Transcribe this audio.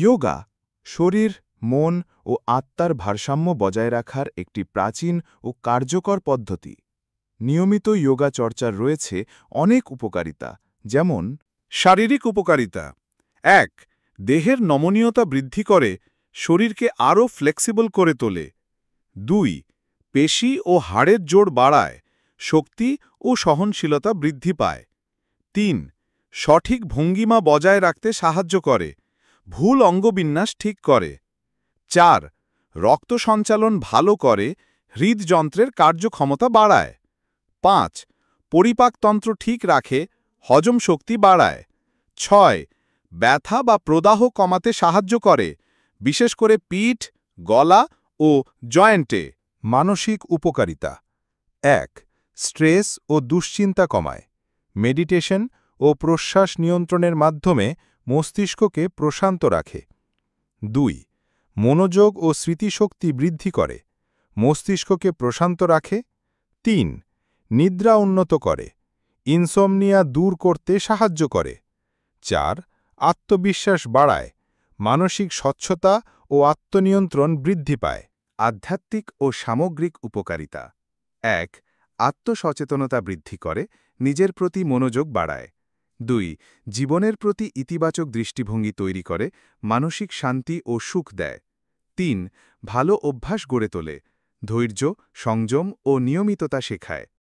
যোগা শরীর, মন ও আত্মার ভারসাম্য বজায় রাখার একটি প্রাচীন ও কার্যকর পদ্ধতি। নিয়মিত যোগা চর্চার রয়েছে অনেক উপকারিতা, যেমন শারীরিক উপকারিতা ১. দেহের নমনীয়তা বৃদ্ধি করে, শরীরকে আরও ফ্লেক্সিবল করে তোলে। ২. পেশি ও হাড়ের জোর বাড়ায়, শক্তি ও সহনশীলতা বৃদ্ধি পায়। ৩. সঠিক ভঙ্গিমা বজায় রাখতে সাহায্য করে, ভুল অঙ্গবিন্যাস ঠিক করে। ৪. রক্ত সঞ্চালন ভালো করে, হৃদযন্ত্রের কার্যক্ষমতা বাড়ায়। ৫. পরিপাকতন্ত্র ঠিক রাখে, হজম শক্তি বাড়ায়। ৬. ব্যথা বা প্রদাহ কমাতে সাহায্য করে, বিশেষ করে পিঠ, গলা ও জয়েন্টে। মানসিক উপকারিতা ১. স্ট্রেস ও দুশ্চিন্তা কমায়। মেডিটেশন ও প্রশ্বাস নিয়ন্ত্রণের মাধ্যমে মস্তিষ্ককে প্রশান্ত রাখে। ২. মনোযোগ ও স্মৃতিশক্তি বৃদ্ধি করে, মস্তিষ্ককে প্রশান্ত রাখে। ৩. নিদ্রা উন্নত করে, ইনসোমনিয়া দূর করতে সাহায্য করে। ৪. আত্মবিশ্বাস বাড়ায়, মানসিক স্বচ্ছতা ও আত্মনিয়ন্ত্রণ বৃদ্ধি পায়। আধ্যাত্মিক ও সামগ্রিক উপকারিতা ১. আত্মসচেতনতা বৃদ্ধি করে, নিজের প্রতি মনোযোগ বাড়ায়। ২. জীবনের প্রতি ইতিবাচক দৃষ্টিভঙ্গি তৈরি করে, মানসিক শান্তি ও সুখ দেয়। ৩. ভালো অভ্যাস গড়ে তোলে, ধৈর্য, সংযম ও নিয়মিততা শেখায়।